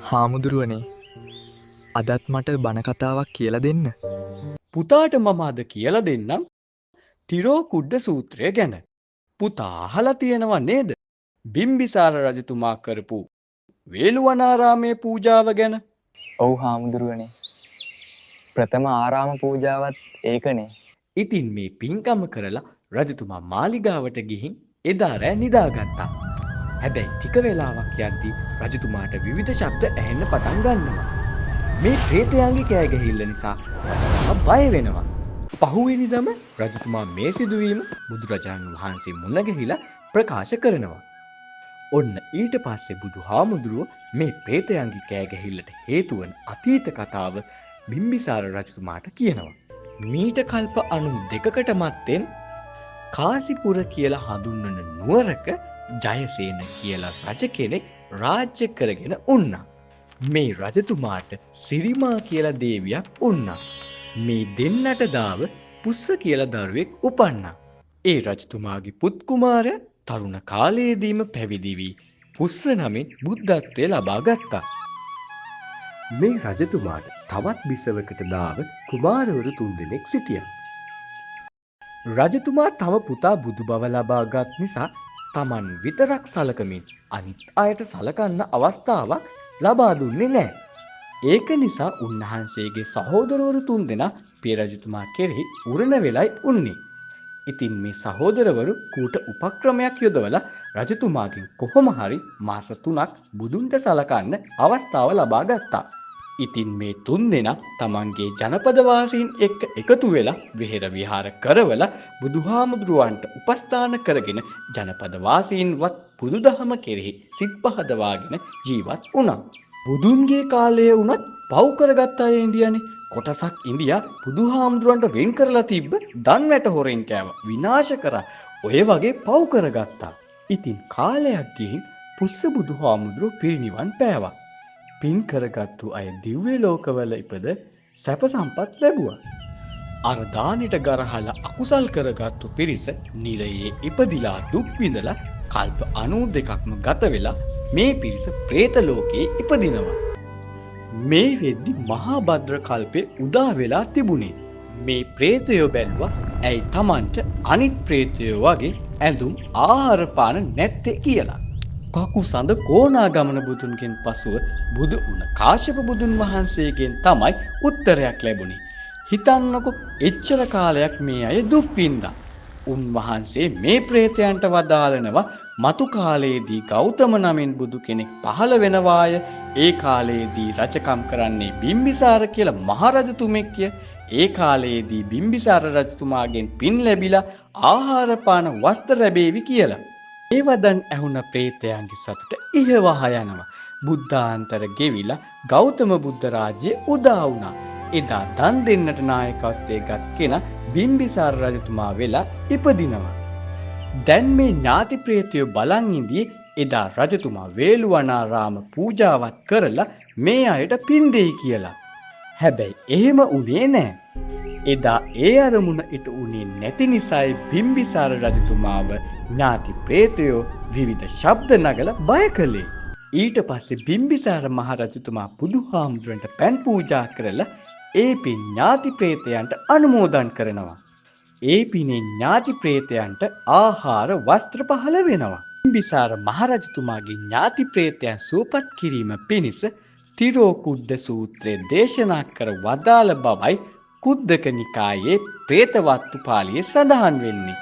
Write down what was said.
හාමුදුරුවනේ අදත් මට බණ කතාවක් කියලා දෙන්න. පුතාට මම අද කියලා දෙන්නම් තිරෝ කුඩ්ඩ සූත්‍රය ගැන. පුතා අහලා තියෙනව නේද? බිම්බිසාර රජතුමා කරපු වේළුවනාරාමේ පූජාව ගැන. ඔව් හාමුදුරුවනේ. ප්‍රථම ආරාම පූජාවත් ඒකනේ. ඉතින් මේ පින්කම කරලා රජතුමා මාලිගාවට ගිහින් එදා රෑ නිදාගත්තා. හැබැයි ටික වෙලාවක් යද්දී රජතුමාට විවිධ ශබ්ද ඇහෙන්න පටන් ගන්නවා. මේ ප්‍රේතයන්ගේ කෑගැහිල්ල නිසා රජතුමා බය වෙනවා. පහුවෙනිදම රජතුමා මේ සිදුවීම බුදුරජාණන් වහන්සේ මුණ ගැහිලා ප්‍රකාශ කරනවා. ඔන්න ඊට පස්සේ බුදුහාමුදුරුවෝ මේ ප්‍රේතයන්ගේ කෑගැහිල්ලට හේතු වන අතීත කතාව බිම්බිසාර රජතුමාට කියනවා. මීට කල්ප 92කට මත්තෙන් කාසිපුර කියලා හඳුන්වන නුවරක ජයසේන කියලා රජ කෙනෙක් රාජ්‍ය කරගෙන උන්නා. මේ රජතුමාට සිරිමා කියලා දේවියක් උන්නා. මේ දෙන්නට දාව පුස්ස කියලා දරුවෙක් උපන්නා. ඒ රජතුමාගේ පුත් කුමාරයා තරුණ කාලයේදීම පැවිදි වී පුස්ස නමින් බුද්ධත්වය ලබා ගත්තා. මේ රජතුමාට තවත් බිසවකට දාව කුමාරවරු 3 දෙනෙක් සිටියා. රජතුමා තම පුතා බුදු බව ලබාගත් නිසා තමන් විතරක් සලකමින් අනිත් අයට සලකන්න අවස්ථාවක් ලබා දුන්නේ නැහැ. ඒක නිසා උන්වහන්සේගේ සහෝදරවරු 3 දෙනා පිය රජතුමා කෙරෙහි උරණ වෙලයි උන්නේ. ඉතින් මේ සහෝදරවරු කූට උපක්‍රමයක් යොදවලා රජතුමාගෙන් කොහොම හරි මාස 3ක් බුදුන්ට සලකන්න අවස්ථාව ලබා ගත්තා. ඉතින් මේ 3 දෙනා තමන්ගේ ජනපද වාසීන් එක්ක එකතු වෙලා විහෙර විහාර කරවලා බුදුහාමුදුරුවන්ට උපස්ථාන කරගෙන ජනපද වාසීන්වත් බුදුදහම කෙරෙහි සිත් පහදවාගෙන ජීවත් වුණා. බුදුන්ගේ කාලයේ වුණත් පව් කරගත්ත අය ඉන්දියානේ. කොටසක් ඉන්දියා බුදුහාමුදුරන්ට වෙන් කරලා තිබ්බ දන් වැට හොරෙන් කෑවා. විනාශ කරා. ඔය වගේ පව් කරගත්තා. ඉතින් කාලයක් ගිහින් පුස්ස බුදුහාමුදුරුවෝ පිරිනිවන් පෑවා. පින් කරගත්තු අය දිව්‍ය ලෝකවල ඉපද සැප සම්පත් ලැබුවා. අර දානෙට ගරහලා අකුසල් කරගත්තු පිරිස නිරයේ ඉපදිලා දුක් විඳලා කල්ප 92ක්ම ගත වෙලා මේ පිරිස പ്രേත ලෝකයේ ඉපදිනවා. මේ වෙද්දි මහා භද්‍ර කල්පේ උදා වෙලා තිබුණේ. මේ പ്രേතයෝ බැලුවා ඇයි Tamanට අනිත් പ്രേතයෝ වගේ ඇඳුම් ආහාර පාන නැත්තේ කියලා. කකුසඳ කෝණාගමන බුදුන්ගෙන් පසුව බුදු වුණ කාශ්‍යප බුදුන් වහන්සේගෙන් තමයි උත්තරයක් ලැබුණේ. හිතන්නකො එච්චර කාලයක් මේ අය දුක් විඳා. උන්වහන්සේ මේ പ്രേතයන්ට වදාළනවා මතු කාලයේදී ගෞතම නමින් බුදු කෙනෙක් පහළ වෙනවාය. ඒ කාලයේදී රජකම් කරන්නේ බිම්බිසාර කියලා මහරජතුමෙක්ය. ඒ කාලයේදී බිම්බිසාර රජතුමාගෙන් පින් ලැබිලා ආහාර පාන වස්ත්‍ර ලැබේවි කියලා. ඒ වදන් ඇහුණ ප්‍රේතයන්ගේ සතුට ඉහවහ යනවා. බුද්ධාන්තර ගෙවිලා ගෞතම බුද්ධ රාජ්‍යය උදා වුණා. එදා දන් දෙන්නට නායකත්වයේ ගත් කෙනා බිම්බිසාර රජතුමා වෙලා ඉපදිනවා. දැන් මේ ඥාති ප්‍රේතයෝ බලන් ඉඳී එදා රජතුමා වේළුවනාරාම පූජාවත් කරලා මේ අයට පින් දෙයි කියලා. හැබැයි එහෙම උනේ නැහැ. එදා ඒ අරමුණ ඉටු උනේ නැති නිසායි බිම්බිසාර රජතුමාව ඥාති ප්‍රේතයෝ විවිධ ශබ්ද නගලා බය කළේ. ඊට පස්සේ බිම්බිසාර මහ රජතුමා බුදුහාමුදුරන්ට පෑන් පූජා කරලා ඒ පින් ඥාති ප්‍රේතයන්ට අනුමෝදන් කරනවා. ඒ පිනේ ඥාති ප්‍රේතයන්ට ආහාර වස්ත්‍ර පහළ වෙනවා. බිම්බිසාර මහරජතුමාගේ ඥාති ප්‍රේතයන් සුවපත් කිරීම පිණිස තිරෝ කුඩ්ඩ සූත්‍රය දේශනා කර වදාළ බවයි කුද්දක නිකායේ ප්‍රේතවත්තු පාළියේ සඳහන් වෙන්නේ.